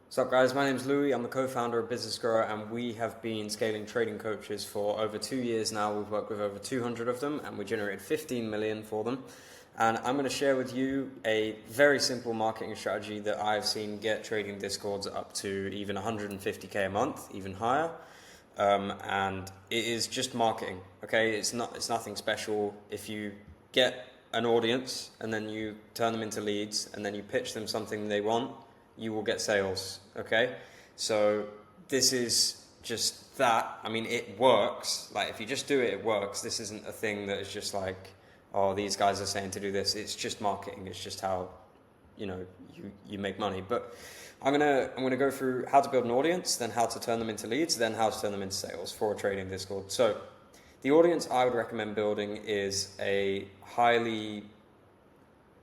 What's up, guys? My name's Louis. I'm the co-founder of Business Grower, and we have been scaling trading coaches for over 2 years now. We've worked with over 200 of them, and we generated 15 million for them. And I'm going to share with you a very simple marketing strategy that I've seen get trading discords up to even 150k a month, even higher. And it is just marketing. Okay, it's nothing special. If you get an audience and then you turn them into leads and then you pitch them something they want, you will get sales. Okay, so this is just that. I mean, it works. Like, if you just do it, it works. This isn't a thing that is just like, oh, these guys are saying to do this. It's just marketing. It's just how you make money. But I'm gonna go through how to build an audience, then how to turn them into leads, then how to turn them into sales for a trading Discord. So the audience I would recommend building is a highly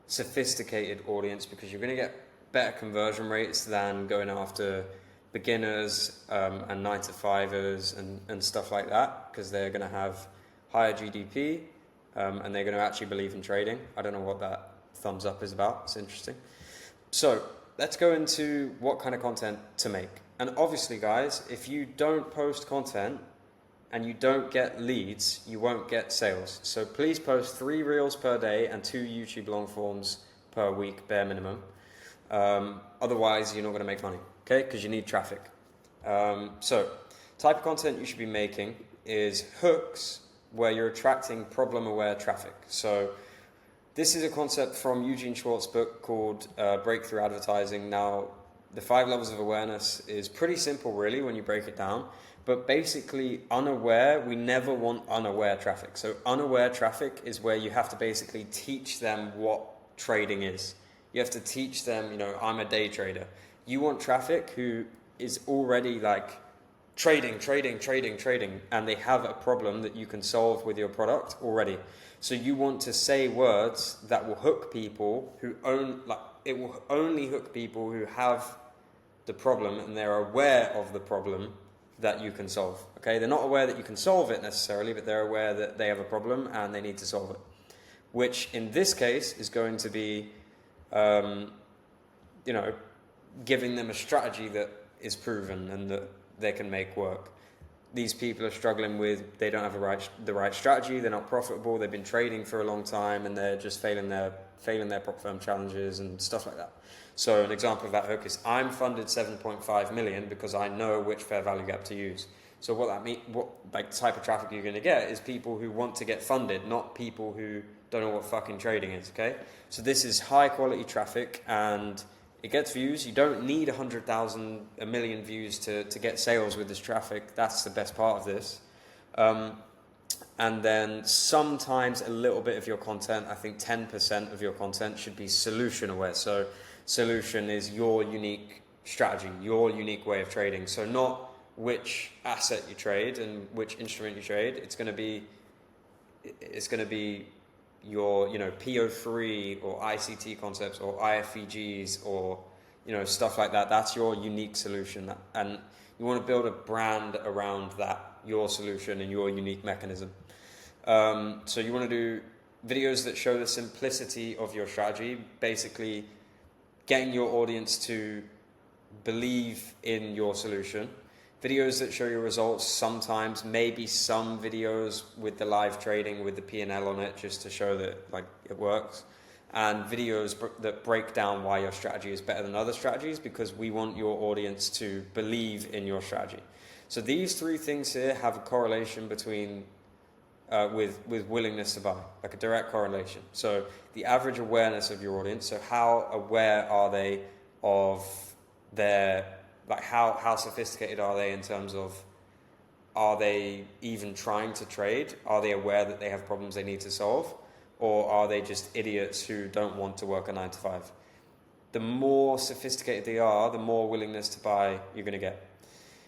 sophisticated audience, because you're going to get better conversion rates than going after beginners and 9-to-5ers and stuff like that, because they're going to have higher GDP and they're going to actually believe in trading. I don't know what that thumbs up is about. It's interesting. So let's go into what kind of content to make. And obviously, guys, if you don't post content and you don't get leads, you won't get sales. So please post 3 reels per day and 2 YouTube long forms per week, bare minimum. Otherwise, you're not going to make money, okay? Because you need traffic. So type of content you should be making is hooks where you're attracting problem-aware traffic. So this is a concept from Eugene Schwartz's book called Breakthrough Advertising. Now, the 5 levels of awareness is pretty simple, really, when you break it down. But basically, unaware, we never want unaware traffic. So unaware traffic is where you have to basically teach them what trading is. You have to teach them, I'm a day trader. You want traffic who is already like trading, and they have a problem that you can solve with your product already. So you want to say words that will hook people it will only hook people who have the problem and they're aware of the problem that you can solve. Okay, they're not aware that you can solve it necessarily, but they're aware that they have a problem and they need to solve it. Which in this case is going to be giving them a strategy that is proven and that they can make work. These people are struggling with, they don't have the right strategy, they're not profitable, they've been trading for a long time and they're just failing their prop firm challenges and stuff like that. So an example of that hook is, I'm funded 7.5 million because I know which fair value gap to use. So what that means, type of traffic you're going to get is people who want to get funded, not people who don't know what fucking trading is, okay? So this is high quality traffic and it gets views. You don't need 100,000, a million views to get sales with this traffic. That's the best part of this. And then sometimes a little bit of your content, I think 10% of your content should be solution aware. So solution is your unique strategy, your unique way of trading. So not which asset you trade and which instrument you trade. It's going to be your PO3 or ICT concepts or IFEGs or stuff like that. That's your unique solution, and you want to build a brand around that, your solution and your unique mechanism. So you want to do videos that show the simplicity of your strategy, basically getting your audience to believe in your solution. Videos that show your results, sometimes maybe some videos with the live trading with the P&L on it, just to show that it works, and videos that break down why your strategy is better than other strategies, because we want your audience to believe in your strategy. So these 3 things here have a correlation between with willingness to buy, like a direct correlation. So the average awareness of your audience, so how aware are they of their, how sophisticated are they in terms of, are they even trying to trade? Are they aware that they have problems they need to solve? Or are they just idiots who don't want to work a 9-to-5? The more sophisticated they are, the more willingness to buy you're going to get.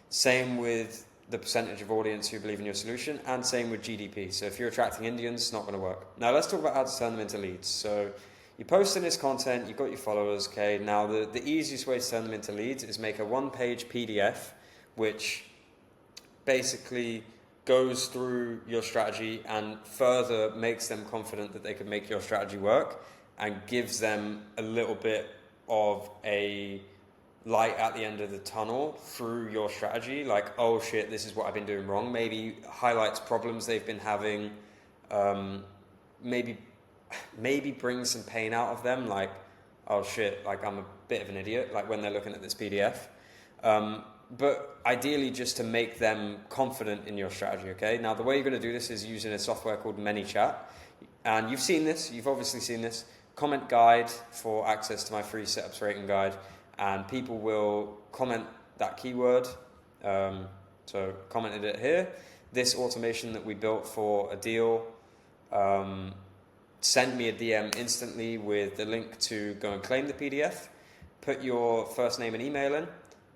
Same with the percentage of audience who believe in your solution, and same with GDP. So if you're attracting Indians, it's not going to work. Now let's talk about how to turn them into leads. So you post in this content, you've got your followers, okay? Now the easiest way to turn them into leads is make a 1-page PDF, which basically goes through your strategy and further makes them confident that they can make your strategy work, and gives them a little bit of a light at the end of the tunnel through your strategy, like, oh shit, this is what I've been doing wrong. Maybe highlights problems they've been having, maybe brings some pain out of them, like, oh shit, like I'm a bit of an idiot, like when they're looking at this PDF. But ideally just to make them confident in your strategy, okay? Now the way you're going to do this is using a software called ManyChat. And you've seen this, you've obviously seen this. Comment guide for access to my free setups rating guide. And people will comment that keyword. So commented it here. This automation that we built for a deal, send me a DM instantly with the link to go and claim the PDF. Put your first name and email in,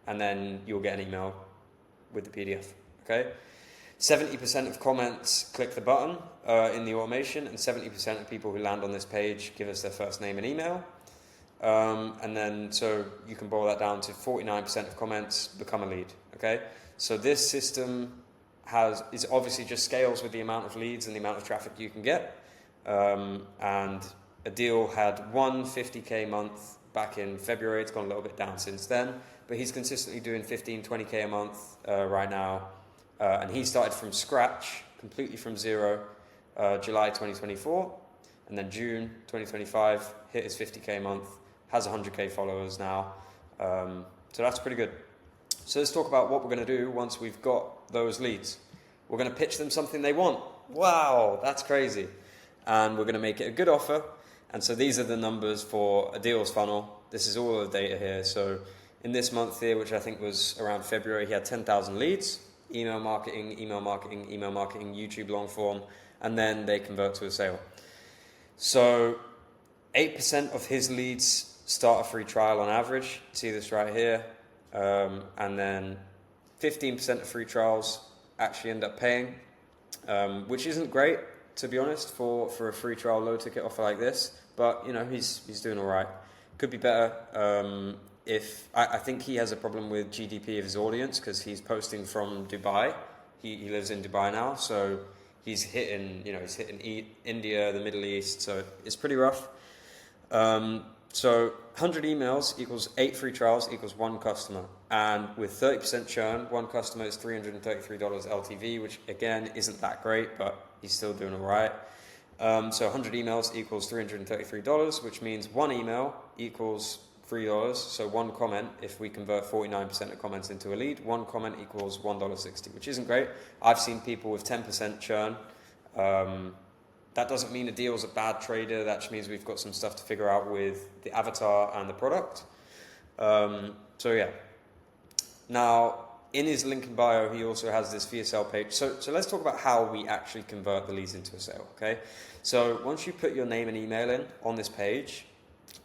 and then you'll get an email with the PDF, okay? 70% of comments click the button in the automation, and 70% of people who land on this page give us their first name and email. And then, so you can boil that down to 49% of comments become a lead, okay? So this system is obviously just scales with the amount of leads and the amount of traffic you can get. And a deal had one 50K month back in February. It's gone a little bit down since then, but he's consistently doing 15, 20K a month right now. And he started from scratch, completely from zero, July 2024. And then June 2025, hit his 50K a month, has 100K followers now. So that's pretty good. So let's talk about what we're going to do once we've got those leads. We're going to pitch them something they want. Wow, that's crazy. And we're going to make it a good offer. And so these are the numbers for a deals funnel. This is all of the data here. So in this month here, which I think was around February, he had 10,000 leads, email marketing, YouTube long form, and then they convert to a sale. So 8% of his leads start a free trial on average. See this right here. And then 15% of free trials actually end up paying, which isn't great, to be honest, for a free trial low ticket offer like this. But you know, he's doing all right. Could be better. If I think he has a problem with GDP of his audience because he's posting from Dubai. He lives in Dubai now, so he's hitting India, the Middle East. So it's pretty rough. So 100 emails equals 8 free trials equals 1 customer. And with 30% churn, 1 customer is $333 LTV, which again isn't that great, but he's still doing all right. So 100 emails equals $333, which means 1 email equals $3. So 1 comment, if we convert 49% of comments into a lead, 1 comment equals $1.60, which isn't great. I've seen people with 10% churn. That doesn't mean a deal's a bad trader. That just means we've got some stuff to figure out with the avatar and the product. So yeah. Now, in his link in bio, he also has this VSL page. So let's talk about how we actually convert the leads into a sale, okay? So once you put your name and email in on this page,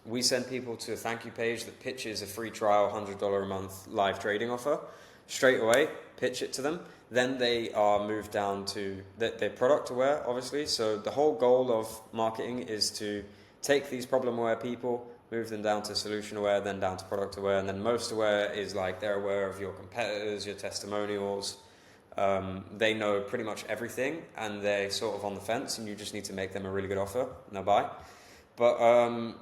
we send people to a thank you page that pitches a free trial $100 a month live trading offer. Straight away, pitch it to them. Then they are moved down to, they're product aware, obviously. So the whole goal of marketing is to take these problem aware people, move them down to solution aware, then down to product aware. And then most aware is like they're aware of your competitors, your testimonials. They know pretty much everything and they're sort of on the fence and you just need to make them a really good offer and they'll buy. But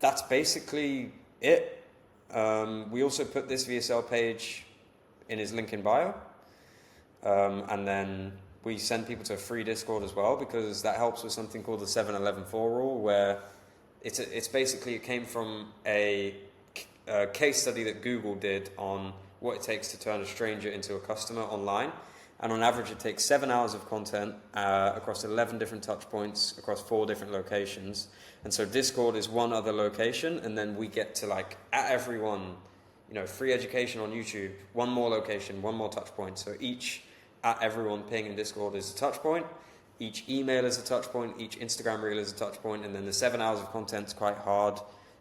that's basically it. We also put this VSL page in his link in bio. And then we send people to a free Discord as well because that helps with something called the 7-11-4 rule, where it's basically, it came from a case study that Google did on what it takes to turn a stranger into a customer online. And on average, it takes 7 hours of content across 11 different touch points across 4 different locations. And so Discord is one other location, and then we get to like at everyone, free education on YouTube, one more location, one more touch point. So each at everyone ping in Discord is a touch point. Each email is a touch point. Each Instagram reel is a touch point. And then the 7 hours of content is quite hard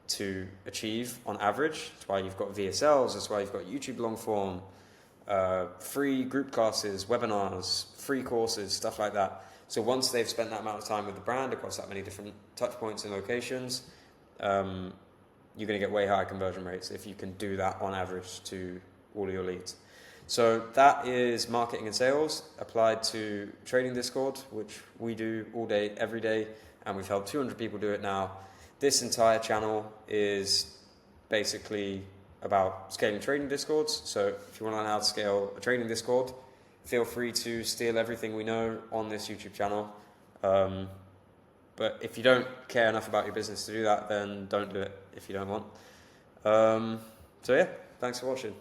to achieve on average. That's why you've got VSLs. That's why you've got YouTube long form, free group classes, webinars, free courses, stuff like that. So once they've spent that amount of time with the brand across that many different touch points and locations, you're going to get way higher conversion rates if you can do that on average to all of your leads. So that is marketing and sales applied to trading Discord, which we do all day, every day, and we've helped 200 people do it now. This entire channel is basically about scaling trading discords. So if you want to learn how to scale a trading discord, feel free to steal everything we know on this YouTube channel. But if you don't care enough about your business to do that, then don't do it if you don't want. So yeah, thanks for watching.